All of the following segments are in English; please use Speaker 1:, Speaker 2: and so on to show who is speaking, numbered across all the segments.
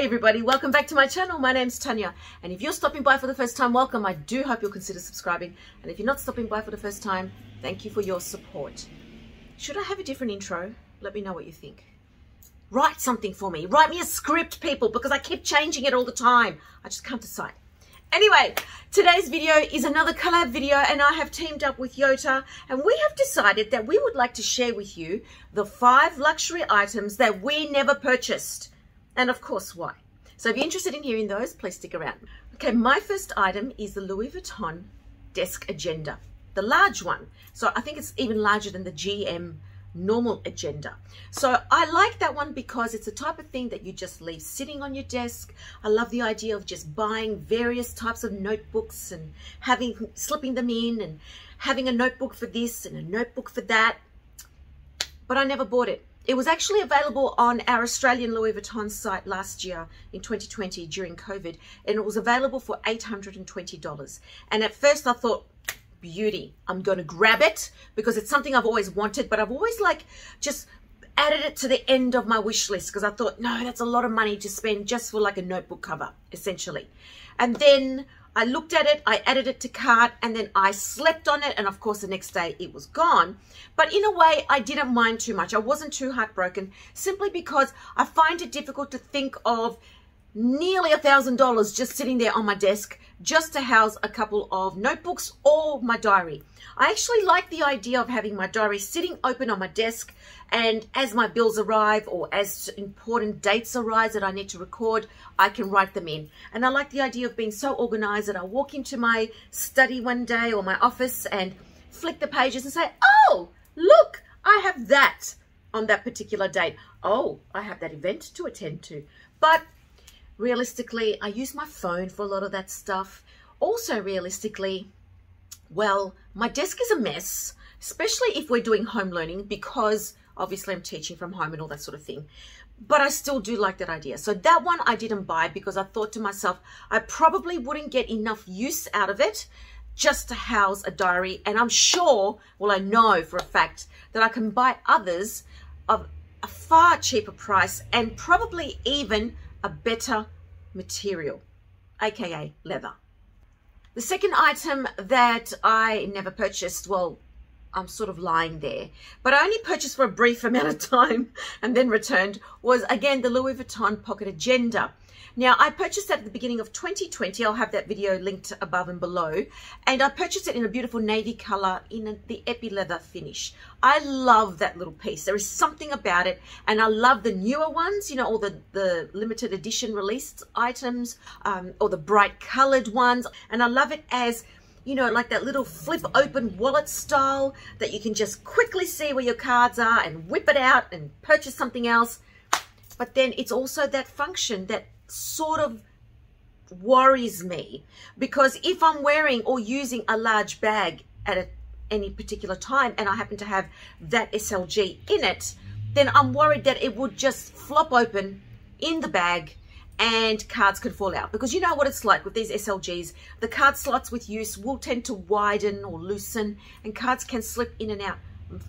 Speaker 1: Hey everybody, welcome back to my channel. My name's Tanya, and if you're stopping by for the first time, welcome. I do hope you'll consider subscribing, and if you're not stopping by for the first time, thank you for your support. Should I have a different intro? Let me know what you think. Write something for me. Write me a script, people, because I keep changing it all the time. I just can't decide. Anyway, today's video is another collab video, and I have teamed up with Yota, and we have decided that we would like to share with you the 5 luxury items that we never purchased. And of course, why? So if you're interested in hearing those, please stick around. Okay, my first item is the Louis Vuitton Desk Agenda, the large one. So I think it's even larger than the GM normal agenda. So I like that one because it's the type of thing that you just leave sitting on your desk. I love the idea of just buying various types of notebooks and slipping them in and having a notebook for this and a notebook for that. But I never bought it. It was actually available on our Australian Louis Vuitton site last year in 2020 during COVID, and it was available for $820. And at first I thought, beauty, I'm going to grab it because it's something I've always wanted, but I've always just added it to the end of my wish list because I thought, no, that's a lot of money to spend just for like a notebook cover, essentially. And then I looked at it, I added it to cart, and then I slept on it, and of course the next day it was gone. But in a way, I didn't mind too much. I wasn't too heartbroken, simply because I find it difficult to think of nearly $1,000 just sitting there on my desk just to house a couple of notebooks or my diary. I actually like the idea of having my diary sitting open on my desk, and as my bills arrive or as important dates arise that I need to record, I can write them in. And I like the idea of being so organized that I walk into my study one day or my office and flick the pages and say, oh, look, I have that on that particular date. Oh, I have that event to attend to. But realistically, I use my phone for a lot of that stuff. Also, realistically, well, my desk is a mess, especially if we're doing home learning, because obviously I'm teaching from home and all that sort of thing. But I still do like that idea. So that one I didn't buy because I thought to myself, I probably wouldn't get enough use out of it just to house a diary. And I'm sure, well, I know for a fact that I can buy others of a far cheaper price and probably even a better material, aka leather. The second item that I never purchased, well, I'm sort of lying there, but I only purchased for a brief amount of time and then returned, was again the Louis Vuitton Pocket Agenda. Now, I purchased that at the beginning of 2020. I'll have that video linked above and below. And I purchased it in a beautiful navy color in the epi leather finish. I love that little piece. There is something about it. And I love the newer ones, you know, all the limited edition released items, or the bright colored ones. And I love it as, you know, like that little flip open wallet style that you can just quickly see where your cards are and whip it out and purchase something else. But then it's also that function that sort of worries me, because if I'm wearing or using a large bag at any particular time and I happen to have that SLG in it, then I'm worried that it would just flop open in the bag and cards could fall out. Because you know what it's like with these SLGs, the card slots with use will tend to widen or loosen, and cards can slip in and out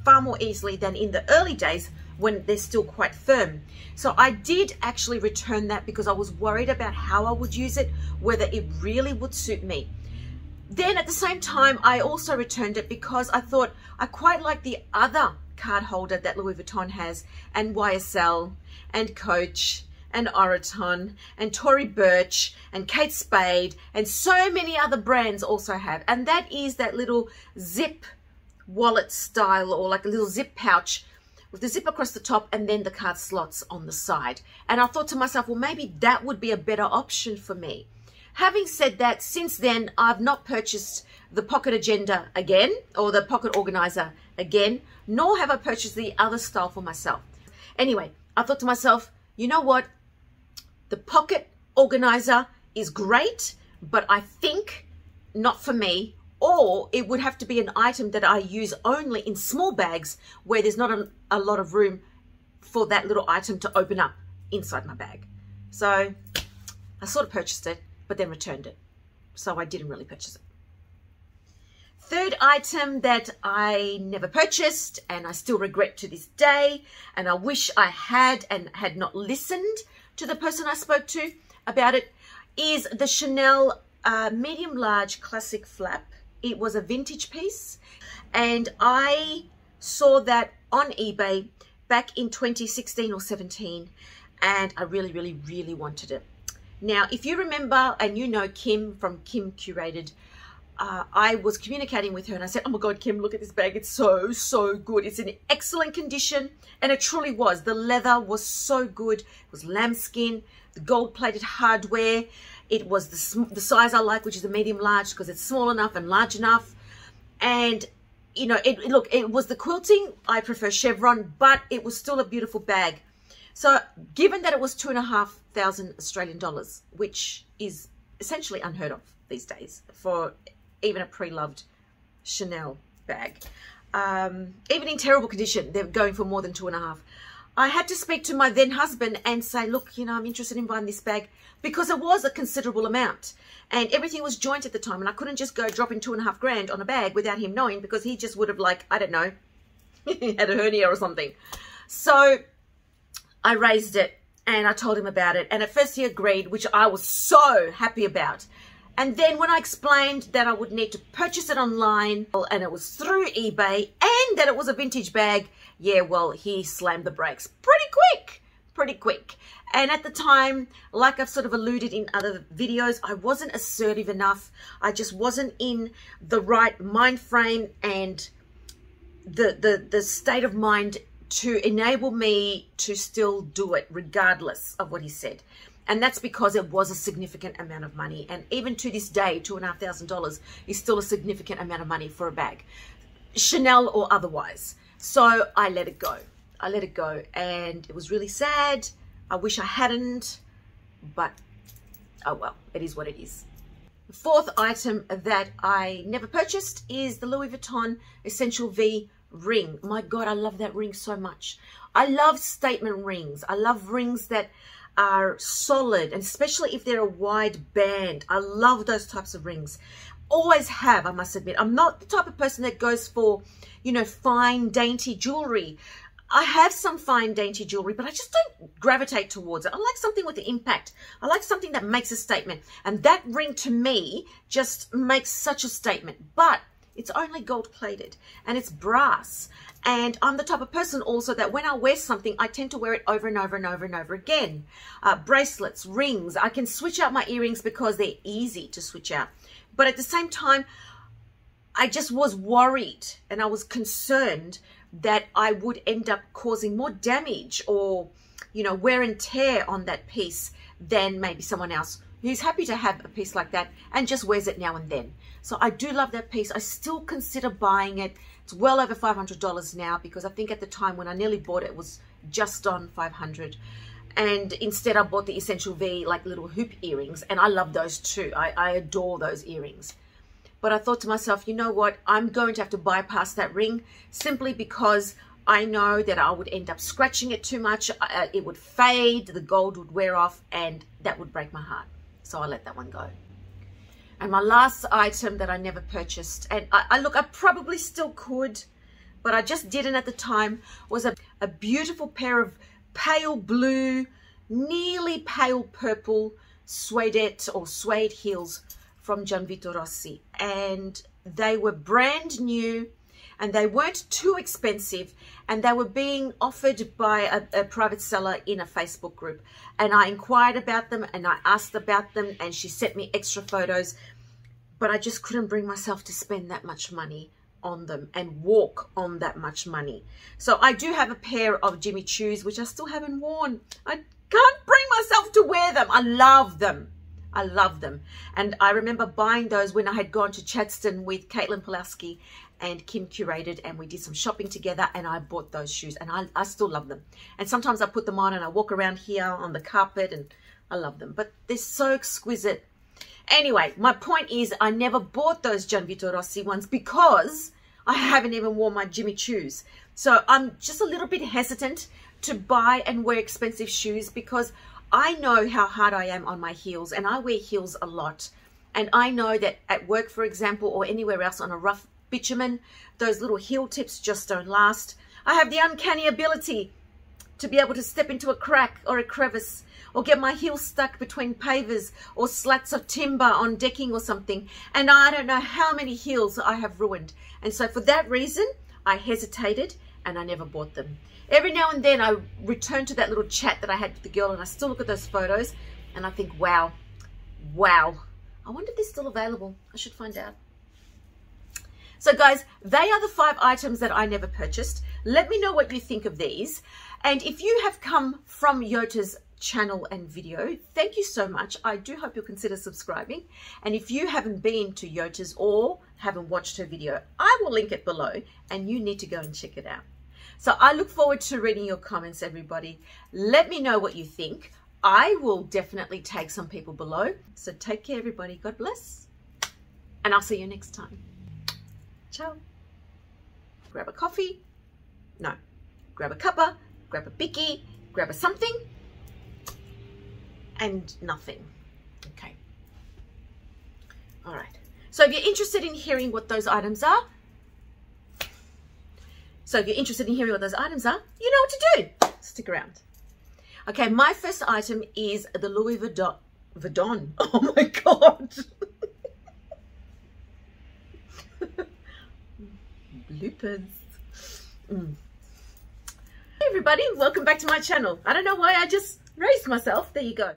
Speaker 1: far more easily than in the early days when they're still quite firm. So I did actually return that because I was worried about how I would use it, whether it really would suit me. Then at the same time, I also returned it because I thought I quite like the other card holder that Louis Vuitton has, and YSL and Coach and Oroton and Tory Burch and Kate Spade and so many other brands also have. And that is that little zip wallet style, or like a little zip pouch with the zip across the top and then the card slots on the side. And I thought to myself, well, maybe that would be a better option for me. Having said that, since then, I've not purchased the Pocket Agenda again, or the Pocket Organizer again, nor have I purchased the other style for myself. Anyway, I thought to myself, you know what? The Pocket Organizer is great, but I think not for me. Or it would have to be an item that I use only in small bags where there's not a lot of room for that little item to open up inside my bag. So I sort of purchased it, but then returned it. So I didn't really purchase it. Third item that I never purchased, and I still regret to this day, and I wish I had and had not listened to the person I spoke to about it is the Chanel medium large classic flap. It was a vintage piece, and I saw that on eBay back in 2016 or 17, and I really wanted it. Now, if you remember, and you know Kim from Kim Curated, I was communicating with her and I said, oh my God, Kim, look at this bag. It's so good. It's in excellent condition. And it truly was. The leather was so good. It was lambskin, the gold-plated hardware. It was the size I like, which is a medium large, because it's small enough and large enough. And, you know, look, it was the quilting. I prefer chevron, but it was still a beautiful bag. So given that it was $2,500 Australian dollars, which is essentially unheard of these days for even a pre-loved Chanel bag, even in terrible condition, they're going for more than $2,500. I had to speak to my then husband and say, look, you know, I'm interested in buying this bag, because it was a considerable amount and everything was joint at the time, and I couldn't just go dropping $2,500 grand on a bag without him knowing, because he just would have, like, I don't know, had a hernia or something. So I raised it and I told him about it, and at first he agreed, which I was so happy about. And then when I explained that I would need to purchase it online and it was through eBay and that it was a vintage bag, yeah, well, he slammed the brakes pretty quick. And at the time, like I've sort of alluded in other videos, I wasn't assertive enough. I just wasn't in the right mind frame and the state of mind to enable me to still do it regardless of what he said. And that's because it was a significant amount of money. And even to this day, $2,500 is still a significant amount of money for a bag, Chanel or otherwise. So I let it go. I let it go. And it was really sad. I wish I hadn't, but oh well, it is what it is. The fourth item that I never purchased is the Louis Vuitton Essential V ring. My God, I love that ring so much. I love statement rings. I love rings that are solid, and especially if they're a wide band. I love those types of rings. Always have, I must admit. I'm not the type of person that goes for, you know, fine, dainty jewelry. I have some fine, dainty jewelry, but I just don't gravitate towards it. I like something with the impact. I like something that makes a statement. And that ring, to me, just makes such a statement. But it's only gold-plated, and it's brass. And I'm the type of person also that when I wear something, I tend to wear it over and over and over and over again. Bracelets, rings. I can switch out my earrings because they're easy to switch out. But at the same time, I just was worried and I was concerned that I would end up causing more damage or, you know, wear and tear on that piece than maybe someone else who's happy to have a piece like that and just wears it now and then. So I do love that piece. I still consider buying it. It's well over $500 now, because I think at the time when I nearly bought it, it was just on $500. And instead I bought the Essential V, like little hoop earrings, and I love those too. I adore those earrings. But I thought to myself, you know what? I'm going to have to bypass that ring simply because I know that I would end up scratching it too much. It would fade, the gold would wear off, and that would break my heart. So I let that one go. And my last item that I never purchased, and look, I probably still could, but I just didn't at the time, was a beautiful pair of pale blue, nearly pale purple suedette or suede heels from Gianvito Rossi. And they were brand new, and they weren't too expensive, and they were being offered by a private seller in a Facebook group. And I inquired about them and I asked about them, and she sent me extra photos, but I just couldn't bring myself to spend that much money on them and walk on that much money. So I do have a pair of Jimmy Choos, which I still haven't worn. I can't bring myself to wear them. I love them. I love them. And I remember buying those when I had gone to Chadstone with Caitlin Pulaski and Kim Curated, and we did some shopping together, and I bought those shoes, and I still love them. And sometimes I put them on and I walk around here on the carpet, and I love them. But they're so exquisite. Anyway, my point is I never bought those Gianvito Rossi ones because I haven't even worn my Jimmy Choos. So I'm just a little bit hesitant to buy and wear expensive shoes, because I know how hard I am on my heels, and I wear heels a lot. And I know that at work, for example, or anywhere else on a rough bitumen, those little heel tips just don't last. I have the uncanny ability to be able to step into a crack or a crevice, or get my heels stuck between pavers or slats of timber on decking or something. And I don't know how many heels I have ruined. And so for that reason, I hesitated and I never bought them. Every now and then I return to that little chat that I had with the girl, and I still look at those photos and I think, wow, I wonder if they're still available. I should find out. So guys, they are the 5 items that I never purchased. Let me know what you think of these. And if you have come from Yota's channel and video, thank you so much. I do hope you'll consider subscribing. And if you haven't been to Yota's or haven't watched her video, I will link it below and you need to go and check it out. So I look forward to reading your comments, everybody. Let me know what you think. I will definitely tag some people below. So take care, everybody. God bless. And I'll see you next time. Ciao. Grab a coffee. No. Grab a cuppa. Grab a bicky. Grab a something. And nothing. Okay. All right. So if you're interested in hearing what those items are, you know what to do. Stick around. Okay, my first item is the Louis Vuitton. Oh my God. Bloopers. Hey everybody, welcome back to my channel. I don't know why I just raised myself. There you go.